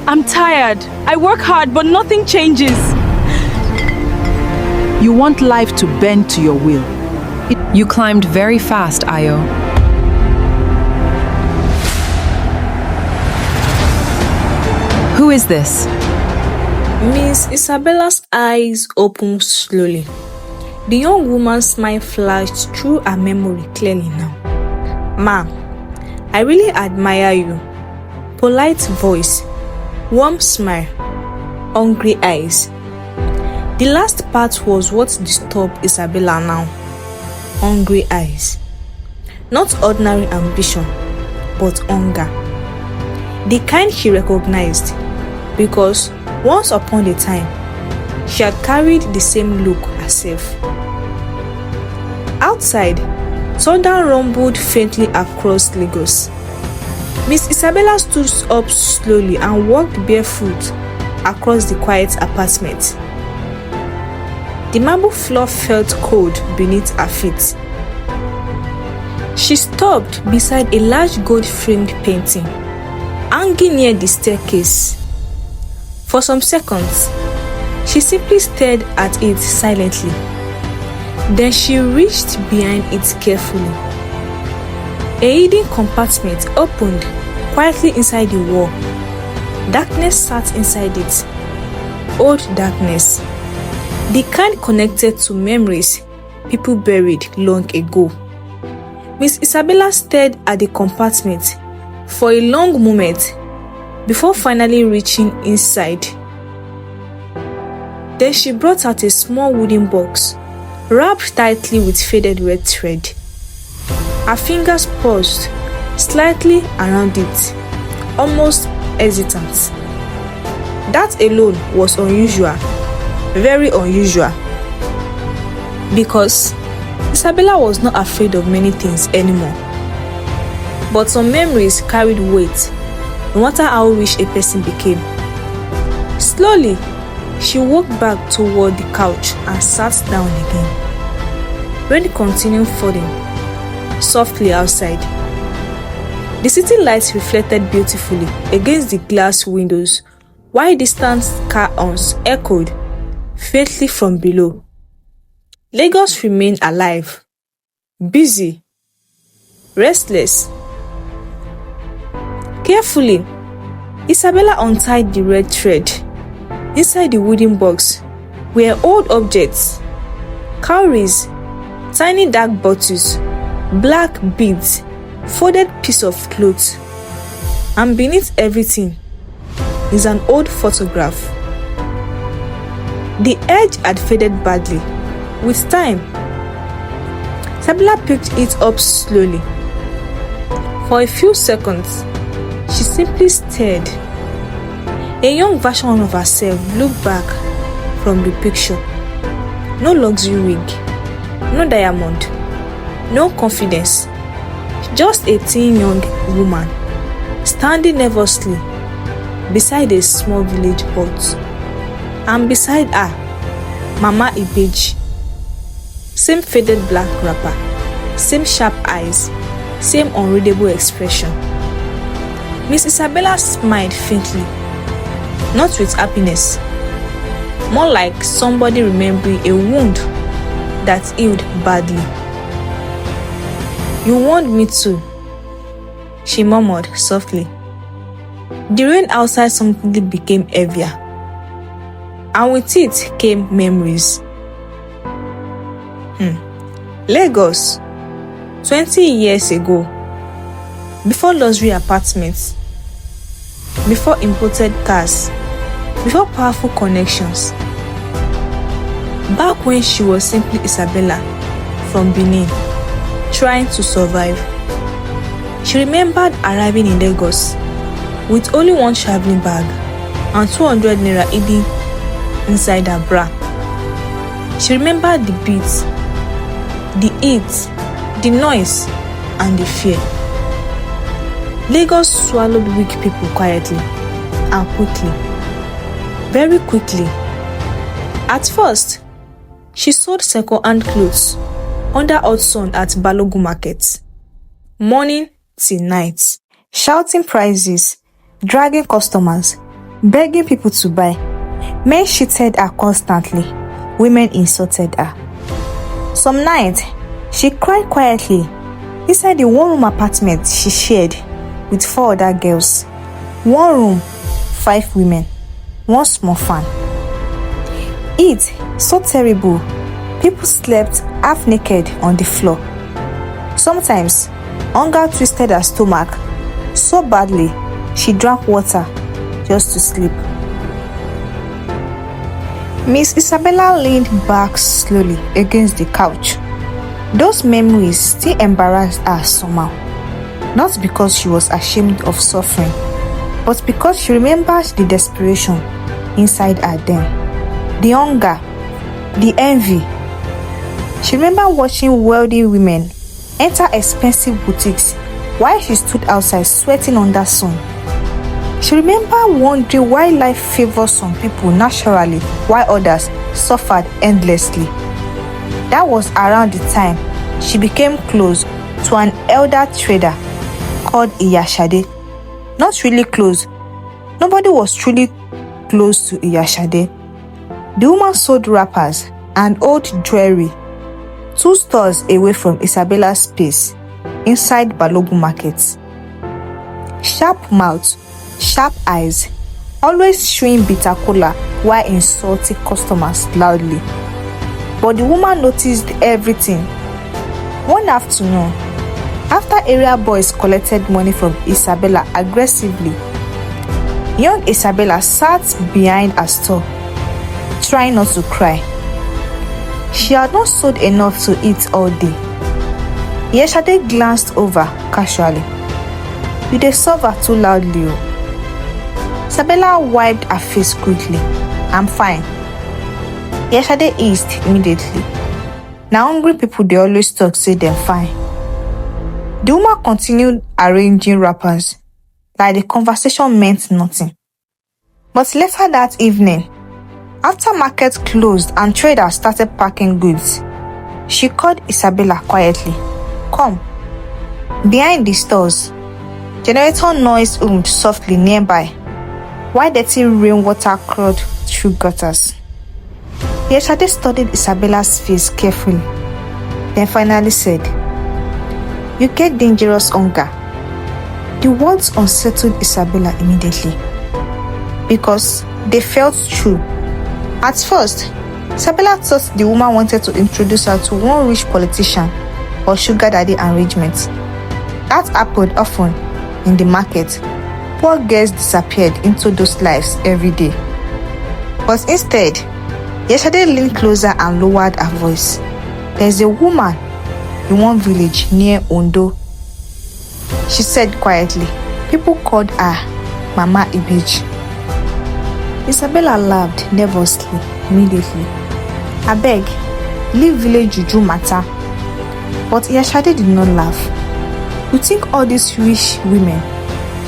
I'm tired. I work hard, but nothing changes. You want life to bend to your will. You climbed very fast, Ayo. Who is this? Miss Isabella's eyes opened slowly. The young woman's smile flashed through her memory clearly now. Ma'am, I really admire you. Polite voice, warm smile, hungry eyes. The last part was what disturbed Isabella now. Hungry eyes. Not ordinary ambition, but hunger. The kind she recognized, because once upon a time, she had carried the same look herself. Outside, thunder rumbled faintly across Lagos. Miss Isabella stood up slowly and walked barefoot across the quiet apartment. The marble floor felt cold beneath her feet. She stopped beside a large gold-framed painting, hanging near the staircase. For some seconds, she simply stared at it silently. Then she reached behind it carefully. A hidden compartment opened quietly inside the wall. Darkness sat inside it. Old darkness. The kind connected to memories people buried long ago. Miss Isabella stared at the compartment for a long moment before finally reaching inside. Then she brought out a small wooden box wrapped tightly with faded red thread. Her fingers paused slightly around it, almost hesitant. That alone was unusual, very unusual, because Isabella was not afraid of many things anymore. But some memories carried weight, no matter how rich a person became. Slowly, she walked back toward the couch and sat down again. Rain continued falling softly outside. The city lights reflected beautifully against the glass windows, while distant car horns echoed faintly from below. Lagos remained alive, busy, restless. Carefully, Isabella untied the red thread. Inside the wooden box were old objects, cowries, tiny dark bottles, black beads, folded piece of cloth, and beneath everything is an old photograph. The edge had faded badly. With time, Isabella picked it up slowly. For a few seconds, she simply stared. A young version of herself looked back from the picture. No luxury wig, no diamond, no confidence. Just a thin young woman, standing nervously beside a small village hut. And beside her, Mama Ibeji. Same faded black wrapper, same sharp eyes, same unreadable expression. Miss Isabella smiled faintly, not with happiness, more like somebody remembering a wound that healed badly. You warned me too, she murmured softly. The rain outside suddenly became heavier, and with it came memories. Lagos, 20 years ago, before luxury apartments, before imported cars, before powerful connections. Back when she was simply Isabella from Benin, trying to survive. She remembered arriving in Lagos with only one traveling bag and 200 naira hidden inside her bra. She remembered the beats, the heat, the noise, and the fear. Lagos swallowed weak people quietly and quickly, very quickly. At first, she sold second-hand clothes under hot sun at Balogun Market, morning till night, shouting prices, dragging customers, begging people to buy. Men cheated her constantly. Women insulted her. Some nights, she cried quietly inside the one-room apartment she shared with 4 other girls. One room, 5 women, one small fan. It so terrible. People slept half naked on the floor. Sometimes, hunger twisted her stomach so badly she drank water just to sleep. Miss Isabella leaned back slowly against the couch. Those memories still embarrassed her somehow. Not because she was ashamed of suffering, but because she remembered the desperation inside her then. The hunger, the envy. She remembered watching wealthy women enter expensive boutiques while she stood outside sweating under sun. She remembered wondering why life favors some people naturally while others suffered endlessly. That was around the time she became close to an elder trader called Iyashade. Not really close. Nobody was truly close to Iyashade. The woman sold wrappers and old jewelry 2 stores away from Isabella's space inside Balogun Market. Sharp mouth, sharp eyes, always chewing bitter cola while insulting customers loudly. But the woman noticed everything. One afternoon, after area boys collected money from Isabella aggressively, young Isabella sat behind her store, trying not to cry. She had not sold enough to eat all day. Yeshade glanced over casually. "You dey serve her too loudly." Isabella wiped her face quickly. "I'm fine." Yeshade eased immediately. Now hungry people they always talk say they're fine. The woman continued arranging wrappers like the conversation meant nothing. But later that evening, after market closed and traders started packing goods, she called Isabella quietly. "Come." Behind the stores, generator noise boomed softly nearby, while dirty rainwater crawled through gutters. Yeshade studied Isabella's face carefully, then finally said, "You get dangerous hunger." The words unsettled Isabella immediately because they felt true. At first, Isabella thought the woman wanted to introduce her to one rich politician or sugar daddy arrangement. That happened often in the market. Poor girls disappeared into those lives every day. But instead, Yeshade leaned closer and lowered her voice. "There's a woman in one village near Ondo," she said quietly. "People called her Mama Ibeji." Isabella laughed nervously immediately. "Abeg, leave village juju matter." But Yeshade did not laugh. "You think all these rich women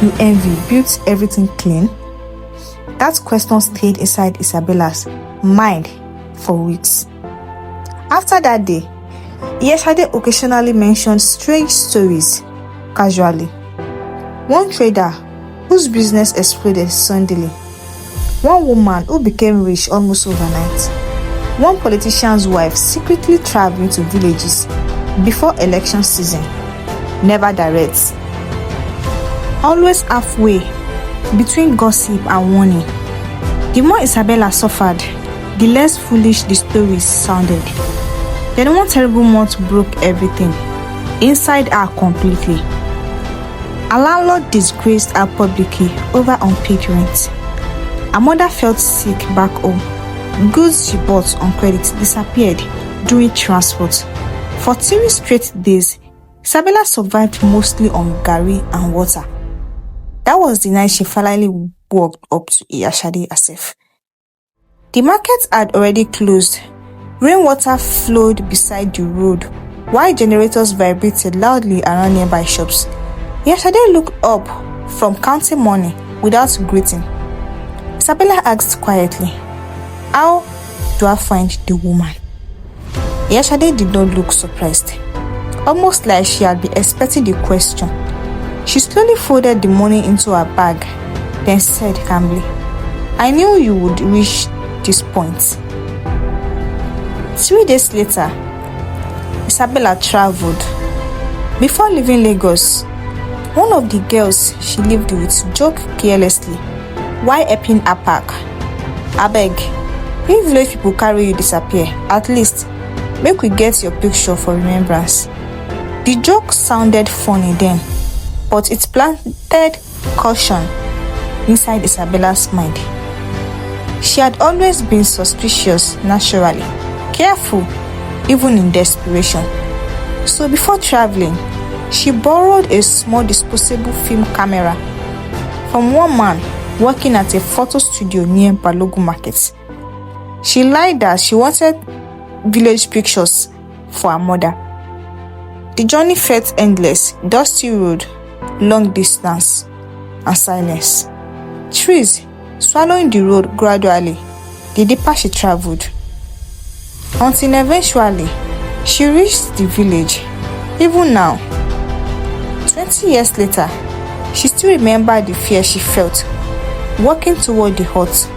you envy built everything clean?" That question stayed inside Isabella's mind for weeks. After that day, Yeshade occasionally mentioned strange stories casually. One trader whose business exploded suddenly. One woman who became rich almost overnight. One politician's wife secretly traveling to villages before election season. Never direct. Always halfway between gossip and warning. The more Isabella suffered, the less foolish the stories sounded. Then one terrible month broke everything inside her completely. Her landlord disgraced her publicly over unpaid rent. Her mother felt sick back home. Goods she bought on credit disappeared during transport. For 3 straight days, Isabella survived mostly on garri and water. That was the night she finally walked up to Iyashade herself. The market had already closed. Rainwater flowed beside the road, while generators vibrated loudly around nearby shops. Iyashade looked up from counting money without greeting. Isabella asked quietly, "How do I find the woman?" Iyashade did not look surprised, almost like she had been expecting the question. She slowly folded the money into her bag, then said calmly, I knew you would reach this point. 3 days later, Isabella traveled. Before leaving Lagos, one of the girls she lived with joked carelessly while helping her pack. Abeg, if village people carry you disappear, at least make we get your picture for remembrance. The joke sounded funny then, but it planted caution inside Isabella's mind. She had always been suspicious naturally, careful even in desperation. So before traveling, she borrowed a small disposable film camera from one man working at a photo studio near Balogun Market. She lied that she wanted village pictures for her mother. The journey felt endless, dusty road, long distance, and silence. Trees swallowing the road gradually, the deeper she traveled. Until eventually, she reached the village. Even now, 20 years later, she still remembered the fear she felt walking toward the hut.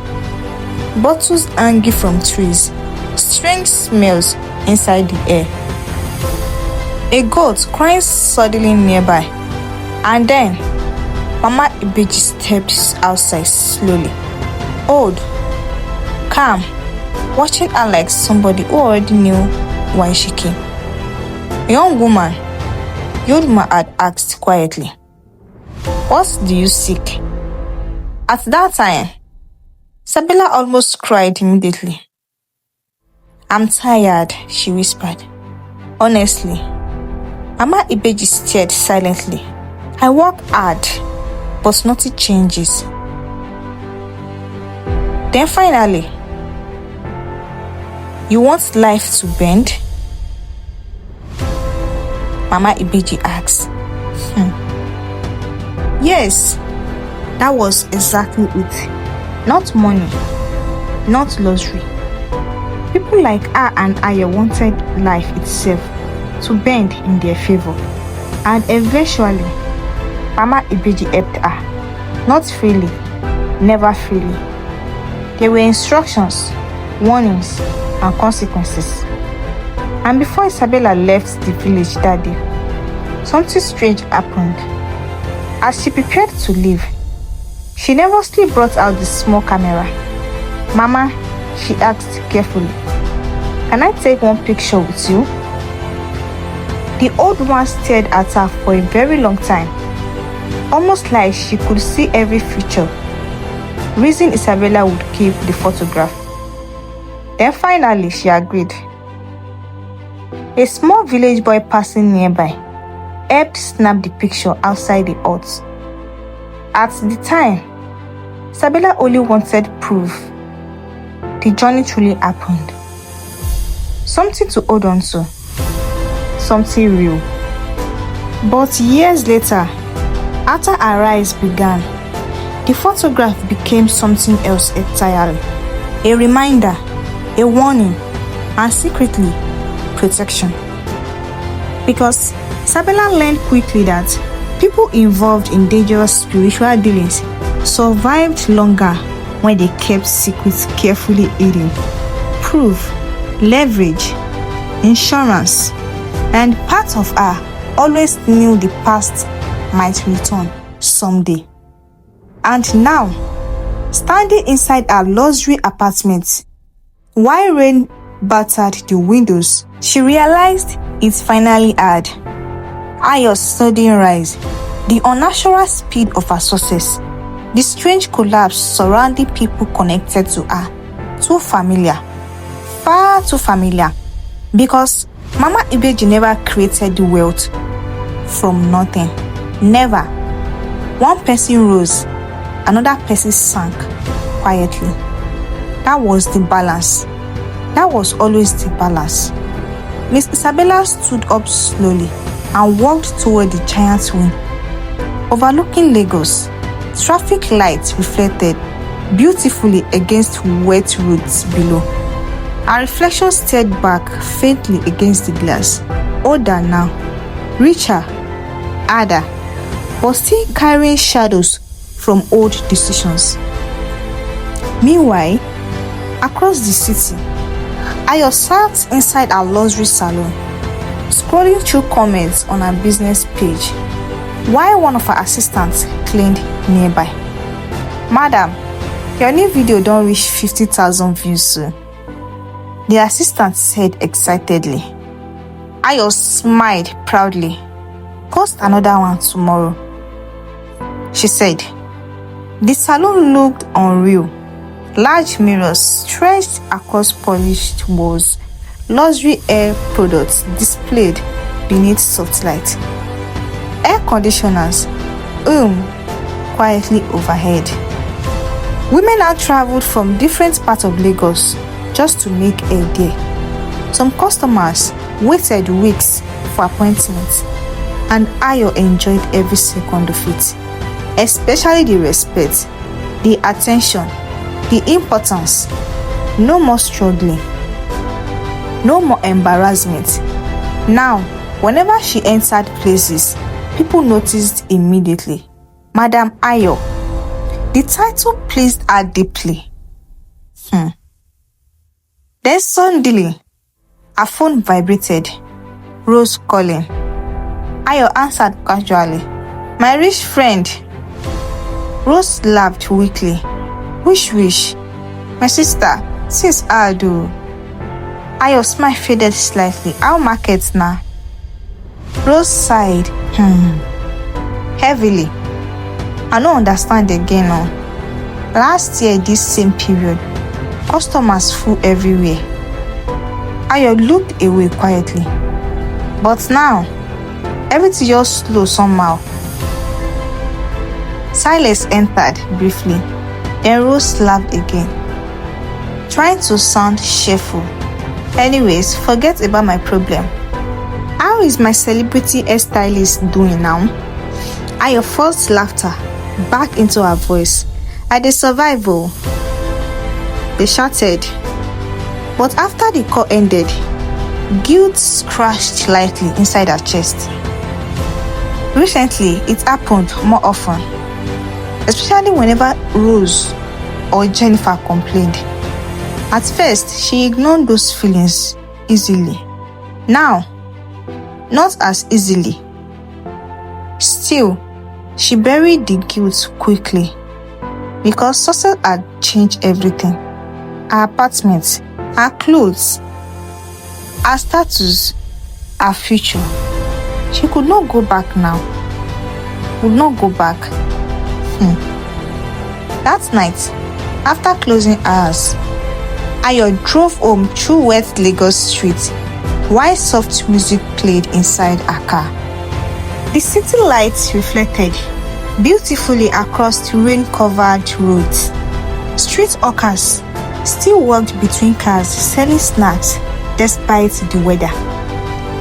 Bottles hanging from trees, strange smells inside the air. A goat crying suddenly nearby, and then Mama Ibeji stepped outside slowly, old, calm, watching her like somebody who already knew why she came. A young woman, the old man had asked quietly, "What do you seek?" At that time, Isabella almost cried immediately. "I'm tired," she whispered. Honestly, Mama Ibeji stared silently. "I work hard, but nothing changes." Then finally, "You want life to bend?" Mama Ibeji asked. Yes, that was exactly it. Not money, not luxury. People like her and Ayo wanted life itself to bend in their favor. And eventually, Mama Ibeji helped her. Not freely, never freely. There were instructions, warnings, and consequences. And before Isabella left the village that day, something strange happened. As she prepared to leave, she nervously brought out the small camera. "Mama," she asked carefully, "can I take one picture with you?" The old woman stared at her for a very long time, almost like she could see every feature, reason Isabella would keep the photograph. Then finally she agreed. A small village boy passing nearby helped snap the picture outside the hut. At the time, Isabella only wanted proof the journey truly happened. Something to hold on to, something real. But years later, after her rise began, the photograph became something else entirely. A reminder, a warning, and secretly, protection. Because Isabella learned quickly that people involved in dangerous spiritual dealings survived longer when they kept secrets carefully hidden. Proof, leverage, insurance, and part of her always knew the past might return someday. And now, standing inside her luxury apartment, while rain battered the windows, she realized it finally had. Ayo's sudden rise, the unnatural speed of her success, the strange collapse surrounding people connected to her. Too familiar, far too familiar, because Mama Ibeji never created the wealth from nothing. Never. One person rose, another person sank quietly. That was the balance. That was always the balance. Miss Isabella stood up slowly and walked toward the giant wing. Overlooking Lagos, traffic lights reflected beautifully against wet roads below. Her reflection stared back faintly against the glass, older now, richer, harder, but still carrying shadows from old decisions. Meanwhile, across the city, Ayo sat inside her luxury salon, scrolling through comments on her business page, while one of her assistants cleaned nearby. "Madam, your new video don't reach 50,000 views soon," the assistant said excitedly. Ayo smiled proudly. "Post another one tomorrow," she said. The salon looked unreal. Large mirrors stretched across polished walls, luxury hair products displayed beneath soft light. Air conditioners quietly overhead. Women had traveled from different parts of Lagos just to make hair there. Some customers waited weeks for appointments, and Ayo enjoyed every second of it, especially the respect, the attention, the importance. No more struggling, no more embarrassment. Now, whenever she entered places, people noticed immediately. Madam Ayo. The title pleased her deeply. Then suddenly, her phone vibrated. Rose calling. Ayo answered casually. "My rich friend." Rose laughed weakly. Wish. "My sister, sis Ado." Ayo's smile faded slightly. "How markets now?" Rose sighed. Heavily. "I don't understand again now. Last year this same period, customers full everywhere." Ayo looked away quietly. "But now, everything just slow somehow." Silence entered briefly. Then Rose laughed again, trying to sound cheerful. "Anyways, forget about my problem. How is my celebrity hairstylist doing now?" Ayo forced laughter back into her voice. "I dey survive oh," they shouted. But after the call ended, guilt scratched lightly inside her chest. Recently, it happened more often, especially whenever Rose or Jennifer complained. At first, she ignored those feelings easily. Now, not as easily. Still, she buried the guilt quickly because success had changed everything. Her apartment, her clothes, her status, her future. She could not go back now. Would not go back. That night, after closing hours, Ayo drove home through wet Lagos streets while soft music played inside her car. The city lights reflected beautifully across the rain-covered roads. Street hawkers still walked between cars selling snacks despite the weather.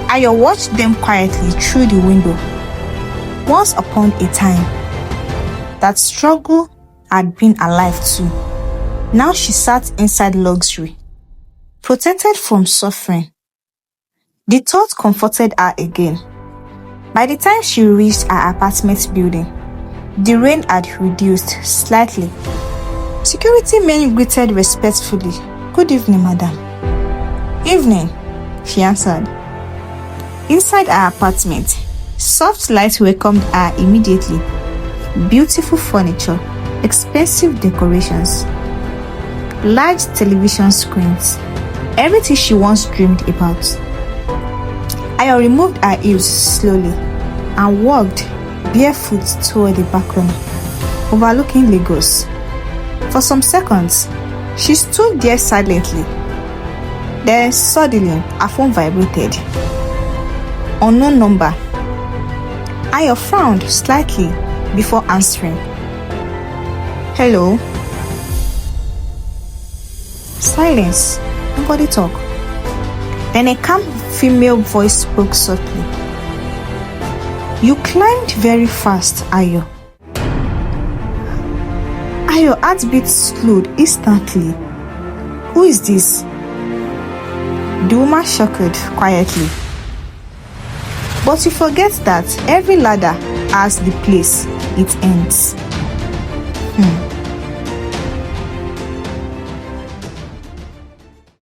Ayo watched them quietly through the window. Once upon a time, that struggle had been alive too. Now she sat inside luxury, protected from suffering. The thought comforted her again. By the time she reached her apartment building, the rain had reduced slightly. Security men greeted respectfully. "Good evening, madam." "Evening," she answered. Inside her apartment, soft light welcomed her immediately. Beautiful furniture, expensive decorations, large television screens, everything she once dreamed about. Ayo removed her heels slowly and walked barefoot toward the balcony, overlooking Lagos. For some seconds, she stood there silently. Then suddenly, her phone vibrated. Unknown number. Ayo frowned slightly before answering. "Hello?" Silence. Nobody talked. Then a calm female voice spoke softly. "You climbed very fast, Ayo." Ayo heartbeat slowed instantly. "Who is this?" The woman chuckled quietly. "But you forget that every ladder has the place it ends."